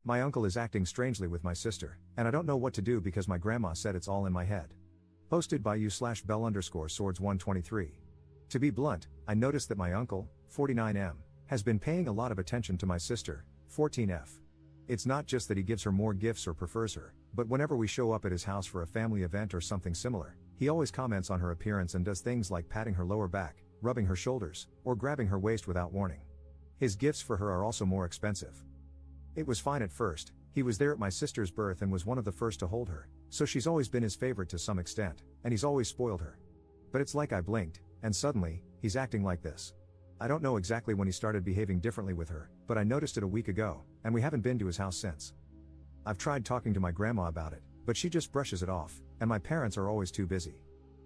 My uncle is acting strangely with my sister, and I don't know what to do because my grandma said it's all in my head. Posted by u/bell_swords123. To be blunt, I noticed that my uncle, 49M, has been paying a lot of attention to my sister, 14F. It's not just that he gives her more gifts or prefers her, but whenever we show up at his house for a family event or something similar, he always comments on her appearance and does things like patting her lower back, rubbing her shoulders, or grabbing her waist without warning. His gifts for her are also more expensive. It was fine at first, he was there at my sister's birth and was one of the first to hold her, so she's always been his favorite to some extent, and he's always spoiled her. But it's like I blinked, and suddenly, he's acting like this. I don't know exactly when he started behaving differently with her, but I noticed it a week ago, and we haven't been to his house since. I've tried talking to my grandma about it, but she just brushes it off, and my parents are always too busy.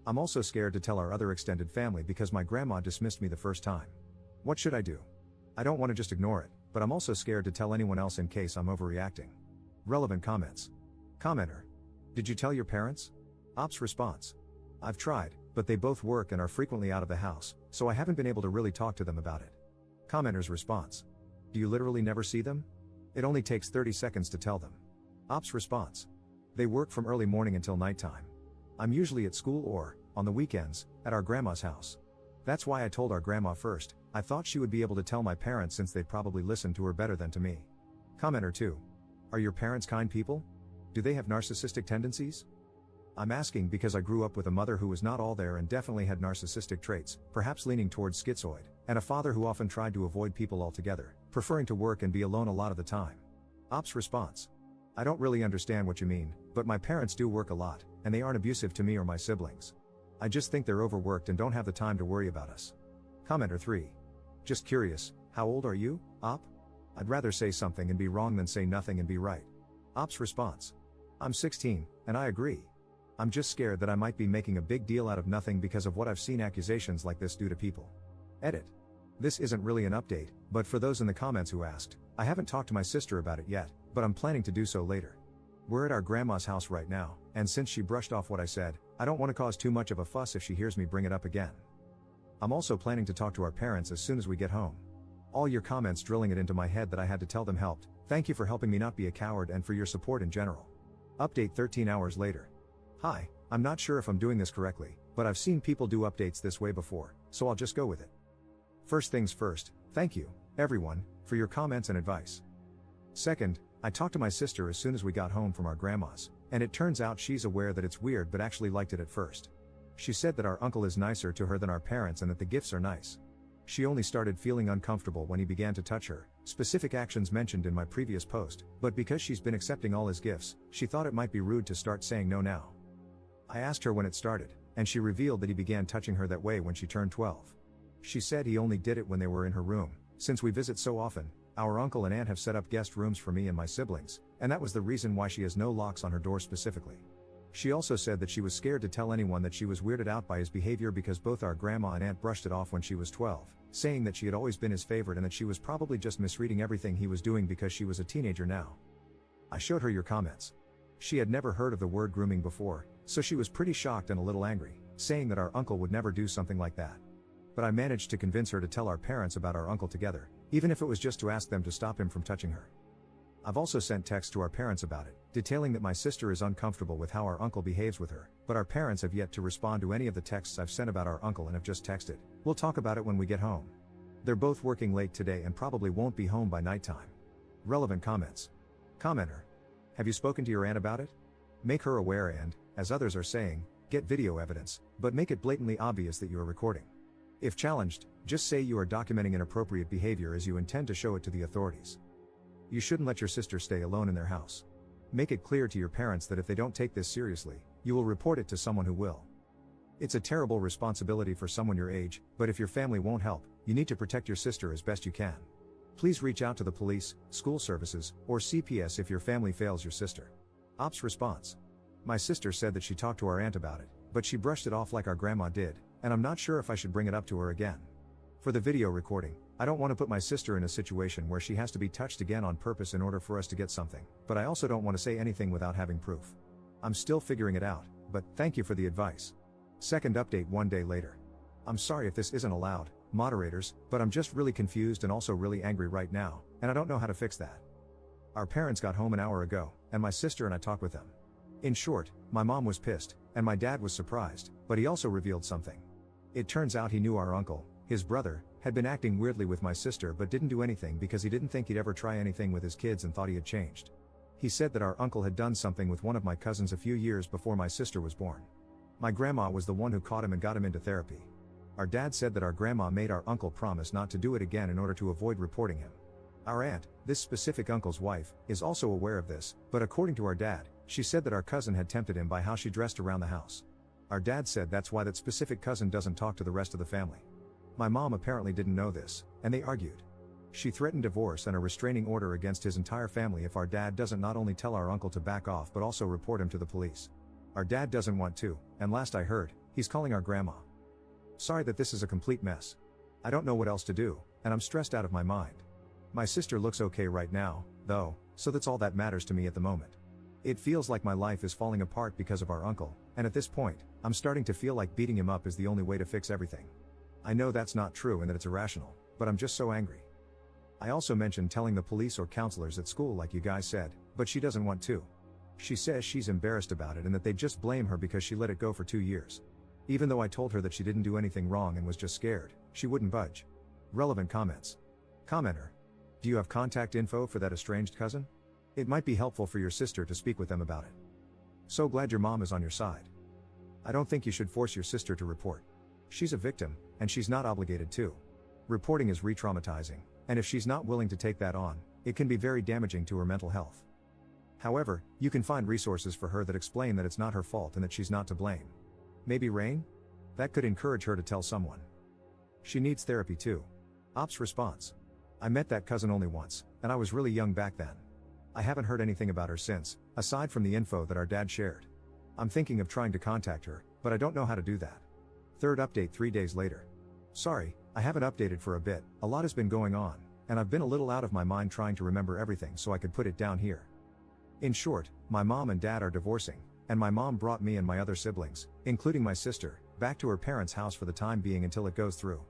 I'm also scared to tell our other extended family because my grandma dismissed me the first time. What should I do? I don't want to just ignore it, but I'm also scared to tell anyone else in case I'm overreacting. Relevant comments. Commenter. Did you tell your parents? Ops response. I've tried, but they both work and are frequently out of the house, so I haven't been able to really talk to them about it. Commenter's response. Do you literally never see them? It only takes 30 seconds to tell them. Ops response. They work from early morning until nighttime. I'm usually at school or, on the weekends, at our grandma's house. That's why I told our grandma first. I thought she would be able to tell my parents since they'd probably listen to her better than to me. Commenter 2. Are your parents kind people? Do they have narcissistic tendencies? I'm asking because I grew up with a mother who was not all there and definitely had narcissistic traits, perhaps leaning towards schizoid, and a father who often tried to avoid people altogether, preferring to work and be alone a lot of the time. Ops response. I don't really understand what you mean, but my parents do work a lot, and they aren't abusive to me or my siblings. I just think they're overworked and don't have the time to worry about us. Commenter 3. Just curious, how old are you, Op? I'd rather say something and be wrong than say nothing and be right. Op's response. I'm 16, and I agree. I'm just scared that I might be making a big deal out of nothing because of what I've seen accusations like this do to people. Edit. This isn't really an update, but for those in the comments who asked, I haven't talked to my sister about it yet, but I'm planning to do so later. We're at our grandma's house right now, and since she brushed off what I said, I don't want to cause too much of a fuss if she hears me bring it up again. I'm also planning to talk to our parents as soon as we get home. All your comments drilling it into my head that I had to tell them helped. Thank you for helping me not be a coward and for your support in general. Update 13 hours later. Hi, I'm not sure if I'm doing this correctly, but I've seen people do updates this way before, so I'll just go with it. First things first, thank you, everyone, for your comments and advice. Second, I talked to my sister as soon as we got home from our grandma's, and it turns out she's aware that it's weird but actually liked it at first. She said that our uncle is nicer to her than our parents and that the gifts are nice. She only started feeling uncomfortable when he began to touch her, specific actions mentioned in my previous post, but because she's been accepting all his gifts, she thought it might be rude to start saying no now. I asked her when it started, and she revealed that he began touching her that way when she turned 12. She said he only did it when they were in her room. Since we visit so often, our uncle and aunt have set up guest rooms for me and my siblings, and that was the reason why she has no locks on her door specifically. She also said that she was scared to tell anyone that she was weirded out by his behavior because both our grandma and aunt brushed it off when she was 12, saying that she had always been his favorite and that she was probably just misreading everything he was doing because she was a teenager now. I showed her your comments. She had never heard of the word grooming before, so she was pretty shocked and a little angry, saying that our uncle would never do something like that. But I managed to convince her to tell our parents about our uncle together, even if it was just to ask them to stop him from touching her. I've also sent texts to our parents about it, detailing that my sister is uncomfortable with how our uncle behaves with her, but our parents have yet to respond to any of the texts I've sent about our uncle and have just texted, "We'll talk about it when we get home." They're both working late today and probably won't be home by nighttime. Relevant comments. Commenter. Have you spoken to your aunt about it? Make her aware and, as others are saying, get video evidence, but make it blatantly obvious that you are recording. If challenged, just say you are documenting inappropriate behavior as you intend to show it to the authorities. You shouldn't let your sister stay alone in their house. Make it clear to your parents that if they don't take this seriously, you will report it to someone who will. It's a terrible responsibility for someone your age, but if your family won't help, you need to protect your sister as best you can. Please reach out to the police, school services, or CPS if your family fails your sister. Ops response. My sister said that she talked to our aunt about it, but she brushed it off like our grandma did, and I'm not sure if I should bring it up to her again. For the video recording, I don't want to put my sister in a situation where she has to be touched again on purpose in order for us to get something, but I also don't want to say anything without having proof. I'm still figuring it out, but thank you for the advice. Second update 1 day later. I'm sorry if this isn't allowed, moderators, but I'm just really confused and also really angry right now, and I don't know how to fix that. Our parents got home an hour ago, and my sister and I talked with them. In short, my mom was pissed, and my dad was surprised, but he also revealed something. It turns out he knew our uncle, his brother, had been acting weirdly with my sister but didn't do anything because he didn't think he'd ever try anything with his kids and thought he had changed. He said that our uncle had done something with one of my cousins a few years before my sister was born. My grandma was the one who caught him and got him into therapy. Our dad said that our grandma made our uncle promise not to do it again in order to avoid reporting him. Our aunt, this specific uncle's wife, is also aware of this, but according to our dad, she said that our cousin had tempted him by how she dressed around the house. Our dad said that's why that specific cousin doesn't talk to the rest of the family. My mom apparently didn't know this, and they argued. She threatened divorce and a restraining order against his entire family if our dad doesn't not only tell our uncle to back off but also report him to the police. Our dad doesn't want to, and last I heard, he's calling our grandma. Sorry that this is a complete mess. I don't know what else to do, and I'm stressed out of my mind. My sister looks okay right now, though, so that's all that matters to me at the moment. It feels like my life is falling apart because of our uncle, and at this point, I'm starting to feel like beating him up is the only way to fix everything. I know that's not true and that it's irrational, but I'm just so angry. I also mentioned telling the police or counselors at school like you guys said, but she doesn't want to. She says she's embarrassed about it and that they just blame her because she let it go for 2 years. Even though I told her that she didn't do anything wrong and was just scared, she wouldn't budge. Relevant comments. Commenter. Do you have contact info for that estranged cousin? It might be helpful for your sister to speak with them about it. So glad your mom is on your side. I don't think you should force your sister to report. She's a victim, and she's not obligated to. Reporting is re-traumatizing, and if she's not willing to take that on, it can be very damaging to her mental health. However, you can find resources for her that explain that it's not her fault and that she's not to blame. Maybe rain? That could encourage her to tell someone. She needs therapy too. Ops response. I met that cousin only once, and I was really young back then. I haven't heard anything about her since, aside from the info that our dad shared. I'm thinking of trying to contact her, but I don't know how to do that. Third update 3 days later. Sorry, I haven't updated for a bit, a lot has been going on, and I've been a little out of my mind trying to remember everything so I could put it down here. In short, my mom and dad are divorcing, and my mom brought me and my other siblings, including my sister, back to her parents' house for the time being until it goes through.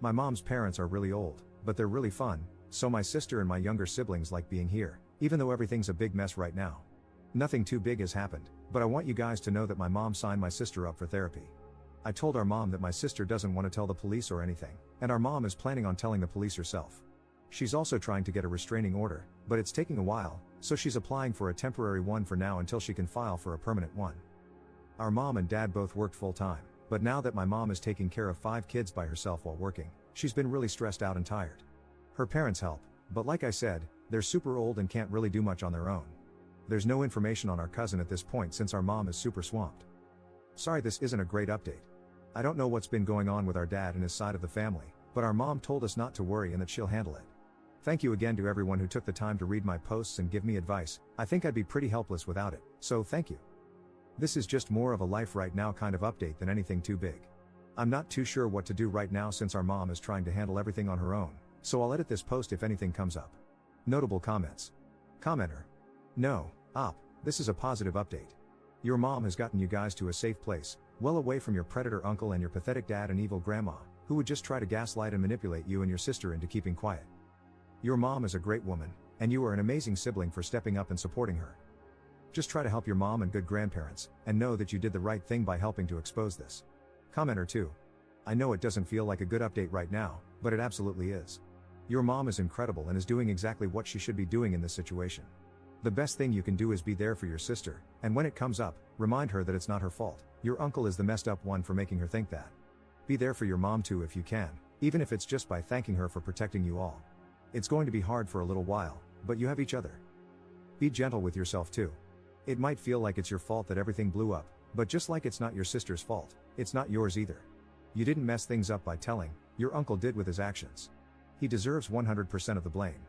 My mom's parents are really old, but they're really fun, so my sister and my younger siblings like being here, even though everything's a big mess right now. Nothing too big has happened, but I want you guys to know that my mom signed my sister up for therapy. I told our mom that my sister doesn't want to tell the police or anything, and our mom is planning on telling the police herself. She's also trying to get a restraining order, but it's taking a while, so she's applying for a temporary one for now until she can file for a permanent one. Our mom and dad both worked full time, but now that my mom is taking care of 5 kids by herself while working, she's been really stressed out and tired. Her parents help, but like I said, they're super old and can't really do much on their own. There's no information on our cousin at this point since our mom is super swamped. Sorry this isn't a great update. I don't know what's been going on with our dad and his side of the family, but our mom told us not to worry and that she'll handle it. Thank you again to everyone who took the time to read my posts and give me advice. I think I'd be pretty helpless without it, so thank you. This is just more of a life right now kind of update than anything too big. I'm not too sure what to do right now since our mom is trying to handle everything on her own, so I'll edit this post if anything comes up. Notable comments. Commenter. No, this is a positive update. Your mom has gotten you guys to a safe place, well away from your predator uncle and your pathetic dad and evil grandma, who would just try to gaslight and manipulate you and your sister into keeping quiet. Your mom is a great woman, and you are an amazing sibling for stepping up and supporting her. Just try to help your mom and good grandparents, and know that you did the right thing by helping to expose this. Commenter 2. I know it doesn't feel like a good update right now, but it absolutely is. Your mom is incredible and is doing exactly what she should be doing in this situation. The best thing you can do is be there for your sister, and when it comes up, remind her that it's not her fault. Your uncle is the messed up one for making her think that. Be there for your mom too if you can, even if it's just by thanking her for protecting you all. It's going to be hard for a little while, but you have each other. Be gentle with yourself too. It might feel like it's your fault that everything blew up, but just like it's not your sister's fault, it's not yours either. You didn't mess things up by telling, your uncle did with his actions. He deserves 100% of the blame.